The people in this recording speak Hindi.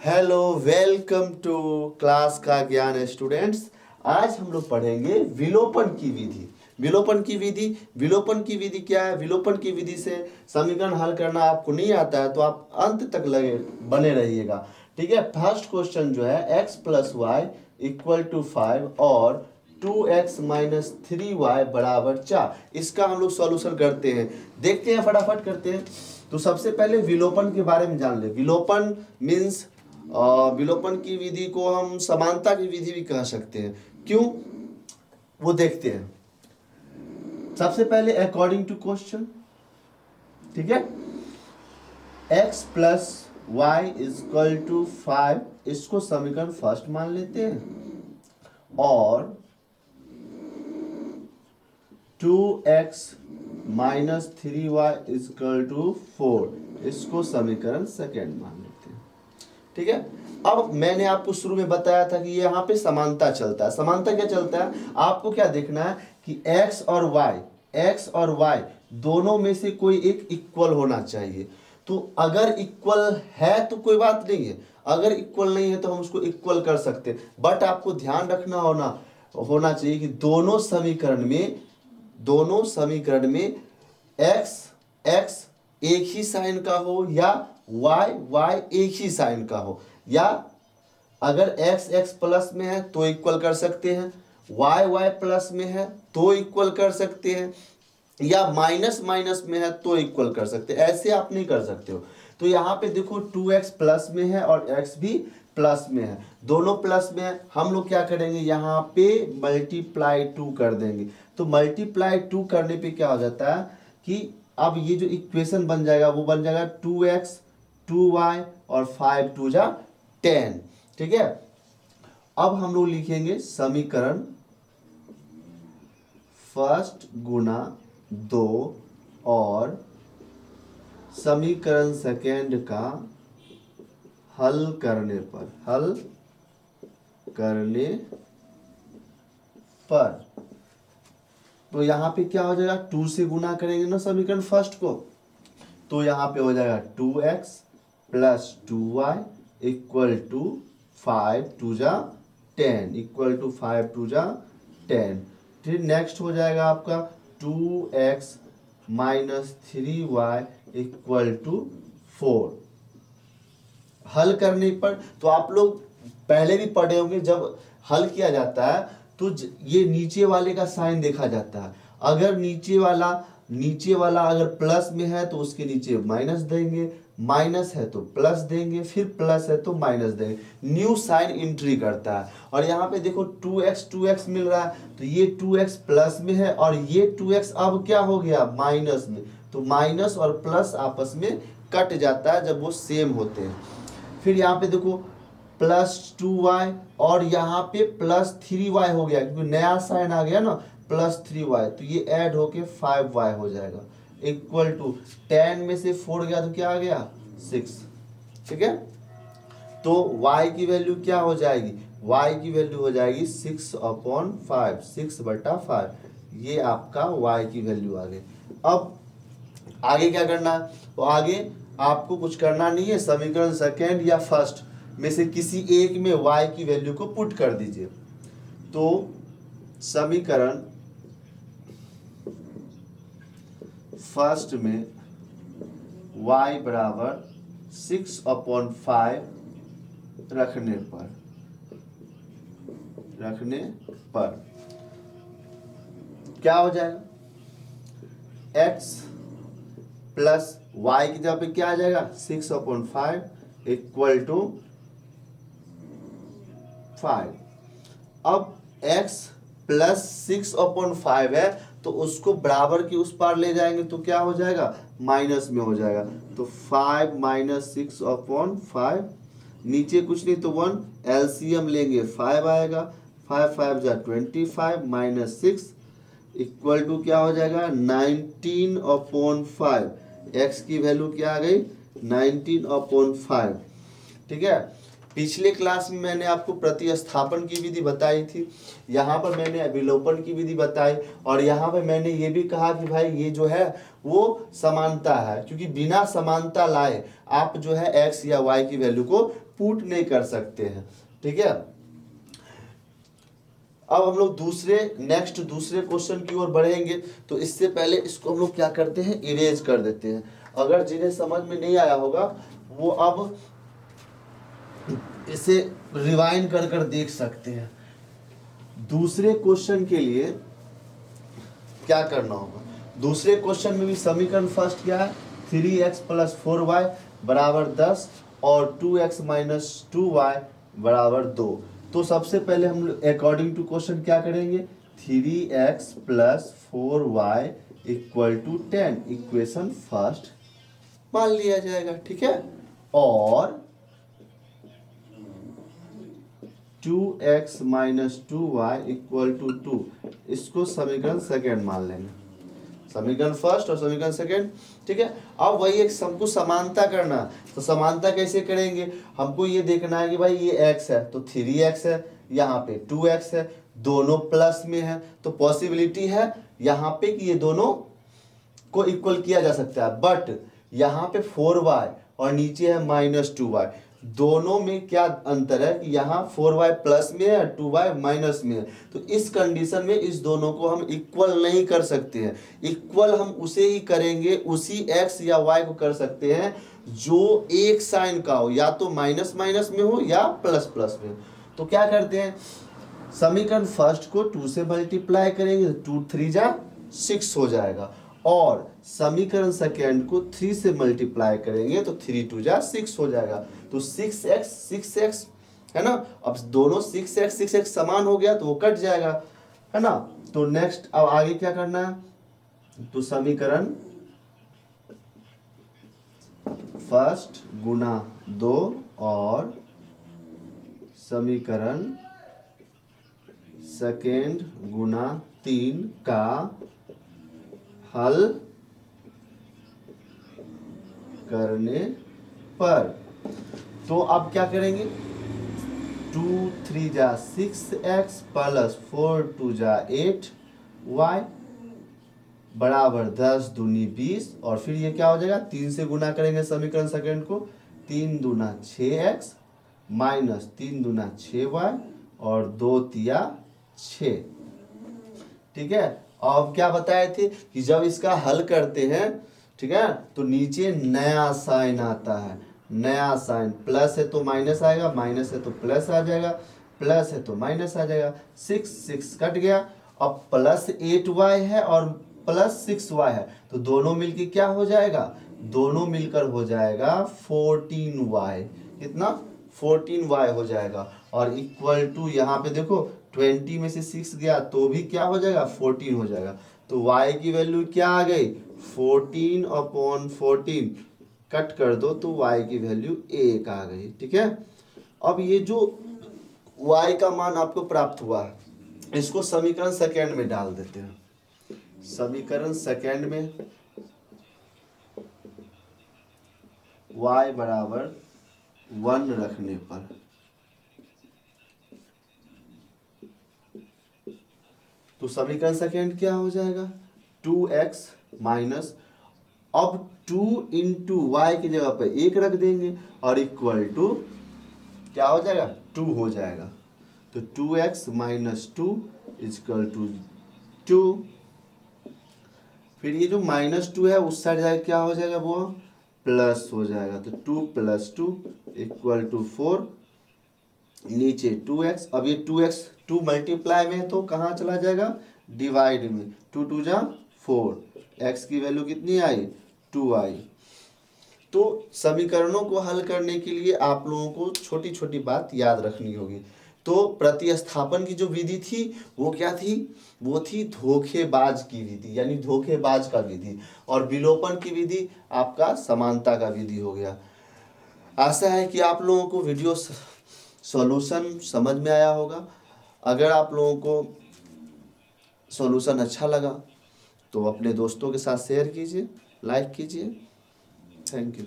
हेलो, वेलकम टू क्लास का ज्ञान स्टूडेंट्स। आज हम लोग पढ़ेंगे विलोपन की विधि। विलोपन की विधि क्या है? विलोपन की विधि से समीकरण हल करना आपको नहीं आता है तो आप अंत तक लगे बने रहिएगा। ठीक है। फर्स्ट क्वेश्चन जो है x plus Y equal to 5 और 2x माइनस 3y बराबर 4, इसका हम लोग सॉल्यूशन करते हैं। देखते हैं, फटाफट करते हैं। तो सबसे पहले विलोपन के बारे में जान ले। विलोपन मीन्स विलोपन की विधि को हम समानता की विधि भी कह सकते हैं। क्यों, वो देखते हैं। सबसे पहले अकॉर्डिंग टू क्वेश्चन, ठीक है, x plus Y equal to 5, इसको समीकरण फर्स्ट मान लेते हैं और 2x minus 3y equal to 4, इसको समीकरण सेकेंड मान लेते हैं। ठीक है। अब मैंने आपको शुरू में बताया था कि यहाँ पे समानता चलता है। समानता क्या चलता है? आपको क्या देखना है कि x और y दोनों में से कोई एक इक्वल होना चाहिए। तो अगर इक्वल है तो कोई बात नहीं है, अगर इक्वल नहीं है तो हम उसको इक्वल कर सकते हैं। बट आपको ध्यान रखना होना चाहिए कि दोनों समीकरण में x एक ही साइन का हो या y एक ही साइन का हो, या अगर x प्लस में है तो इक्वल कर सकते हैं, y प्लस में है तो इक्वल कर सकते हैं, या माइनस में है तो इक्वल कर सकते हैं। ऐसे आप नहीं कर सकते हो। तो यहाँ पे देखो 2x प्लस में है और x भी प्लस में है, दोनों प्लस में है। हम लोग क्या करेंगे, यहाँ पे मल्टीप्लाई 2 कर देंगे। तो मल्टीप्लाई 2 करने पे क्या हो जाता है कि अब ये जो इक्वेशन बन जाएगा वो बन जाएगा 2x 2y और 5 2 जा 10। ठीक है। अब हम लोग लिखेंगे समीकरण फर्स्ट गुना 2 और समीकरण सेकेंड का हल करने पर तो यहाँ पे क्या हो जाएगा, 2 से गुना करेंगे ना समीकरण फर्स्ट को, तो यहाँ पे हो जाएगा 2x plus 2y equal to 5 2 जा 10 इक्वल टू 5 2 जा 10। फिर नेक्स्ट हो जाएगा आपका 2x minus 3y equal to 4। हल करने पर तो आप लोग पहले भी पढ़े होंगे, जब हल किया जाता है तो ये नीचे वाले का साइन देखा जाता है। अगर नीचे वाला अगर प्लस में है तो उसके नीचे माइनस देंगे, माइनस है तो प्लस देंगे, फिर प्लस है तो माइनस देंगे। न्यू साइन एंट्री करता है। और यहाँ पे देखो 2x मिल रहा है, तो ये 2x प्लस में है और ये 2x अब क्या हो गया, माइनस में। तो माइनस और प्लस आपस में कट जाता है जब वो सेम होते हैं। फिर यहाँ पे देखो प्लस 2y और यहाँ पे प्लस 3y हो गया, क्योंकि नया साइन आ गया ना, प्लस 3y, तो ये ऐड होके 5y हो जाएगा इक्वल टू 10 में से 4 गया तो क्या आ गया, 6। ठीक है। तो y की वैल्यू क्या हो जाएगी, y की वैल्यू हो जाएगी 6/5, 6/5। ये आपका y की वैल्यू आ गई। अब आगे क्या करना है, तो आगे आपको कुछ करना नहीं है, समीकरण सेकेंड या फर्स्ट में से किसी एक में y की वैल्यू को पुट कर दीजिए। तो समीकरण फर्स्ट में y बराबर 6/5 रखने पर क्या हो जाएगा, x प्लस y की जगह पे क्या आ जाएगा, 6/5 इक्वल टू 5। अब x प्लस 6/5 है तो उसको बराबर की उस पार ले जाएंगे तो क्या हो जाएगा, माइनस में हो जाएगा। तो 5 माइनस 6/5, नीचे कुछ नहीं तो 1, एलसीएम लेंगे 5 आएगा, 5 5 जा 25 माइनस 6 इक्वल टू क्या हो जाएगा, 19/5। x की वैल्यू क्या आ गई, 19/5। ठीक है। पिछले क्लास में मैंने आपको प्रतिस्थापन की विधि बताई थी, यहाँ पर मैंने विलोपन की विधि बताई, और यहाँ पर मैंने ये भी कहा कि भाई ये जो है वो समानता है, क्योंकि बिना समानता लाए आप जो है x या y की वैल्यू को पुट नहीं कर सकते हैं। ठीक है, अब हम लोग दूसरे क्वेश्चन की ओर बढ़ेंगे। तो इससे पहले इसको हम लोग क्या करते हैं, इरेज कर देते हैं। अगर जिन्हें समझ में नहीं आया होगा वो अब इसे रिवाइंड कर कर देख सकते हैं। दूसरे क्वेश्चन के लिए क्या करना होगा, दूसरे क्वेश्चन में भी समीकरण फर्स्ट क्या है, 3x + 4y = 10 और 2x - 2y = 2। तो सबसे पहले हम अकॉर्डिंग टू क्वेश्चन क्या करेंगे, 3x + 4y = 10 इक्वेशन फर्स्ट मान लिया जाएगा। ठीक है, और 2x - 2y = 2 इसको समीकरण सेकेंड मान लेंगे, समीकरण फर्स्ट और समीकरण सेकेंड। ठीक है, अब वही एक हमको समानता करना, तो समानता कैसे करेंगे, हमको ये देखना है कि भाई ये x है तो 3x है, यहाँ पे 2x है, दोनों प्लस में है, तो पॉसिबिलिटी है यहाँ पे कि ये दोनों को इक्वल किया जा सकता है। बट यहाँ पे 4y और नीचे है -2y, दोनों में क्या अंतर है कि यहाँ 4y प्लस में है, 2y माइनस में है। तो इस कंडीशन में इस दोनों को हम इक्वल नहीं कर सकते हैं। इक्वल हम उसे ही करेंगे, उसी x या y को कर सकते हैं जो एक साइन का हो, या तो माइनस माइनस में हो या प्लस प्लस में हो। तो क्या करते हैं, समीकरण फर्स्ट को 2 से मल्टीप्लाई करेंगे, 2 3 जा 6 हो जाएगा, और समीकरण सेकेंड को 3 से मल्टीप्लाई करेंगे तो 3 2 जा 6 हो जाएगा। तो 6x है ना, अब दोनों 6x समान हो गया तो वो कट जाएगा, है ना। तो नेक्स्ट अब आगे क्या करना है, तो समीकरण फर्स्ट गुना 2 और समीकरण सेकेंड गुना 3 का हल करने पर, तो अब क्या करेंगे, 2 3 जा 6x + 4 2 जा 8y = 10 दूनी 20, और फिर ये क्या हो जाएगा, 3 से गुना करेंगे समीकरण सेकेंड को, 3 दूना 6x - 3 दूना 6y और 2 तिया 6। ठीक है, अब क्या बताए थे कि जब इसका हल करते हैं, ठीक है, तो नीचे नया साइन आता है, नया साइन, प्लस है तो माइनस आएगा, माइनस है तो प्लस आ जाएगा, प्लस है तो माइनस आ जाएगा, 6 कट गया। अब +8y है और +6y है, तो दोनों मिलके क्या हो जाएगा, दोनों मिलकर हो जाएगा 14y, कितना 14y हो जाएगा, और इक्वल टू यहाँ पे देखो 20 में से 6 गया तो भी क्या हो जाएगा, 14 हो जाएगा। तो y की वैल्यू क्या आ गई, 14/14, कट कर दो तो y की वैल्यू 1 आ गई। ठीक है, अब ये जो y का मान आपको प्राप्त हुआ है, इसको समीकरण सेकेंड में डाल देते हैं। समीकरण सेकेंड में y = 1 रखने पर, तो समीकरण सेकेंड क्या हो जाएगा, 2x माइनस, अब 2 × y की जगह पर 1 रख देंगे और इक्वल टू क्या हो जाएगा, 2 हो जाएगा। तो 2x - 2 = 2। फिर ये जो -2 है उस साइड जाएगा, क्या हो जाएगा, वो प्लस हो जाएगा। तो 2 + 2 = 4, नीचे 2x, अब ये 2x 2 मल्टीप्लाई में है तो कहाँ चला जाएगा, डिवाइड में, 2 2 जा 4, x की वैल्यू कितनी आई, 2 आई। तो समीकरणों को हल करने के लिए आप लोगों को छोटी छोटी बात याद रखनी होगी। तो प्रतिस्थापन की जो विधि थी वो क्या थी, वो थी धोखेबाज की विधि, यानी धोखेबाज का विधि, और विलोपन की विधि आपका समानता का विधि हो गया। आशा है कि आप लोगों को वीडियो सॉल्यूशन समझ में आया होगा। अगर आप लोगों को सॉल्यूशन अच्छा लगा तो अपने दोस्तों के साथ शेयर कीजिए, लाइक कीजिए। Thank you.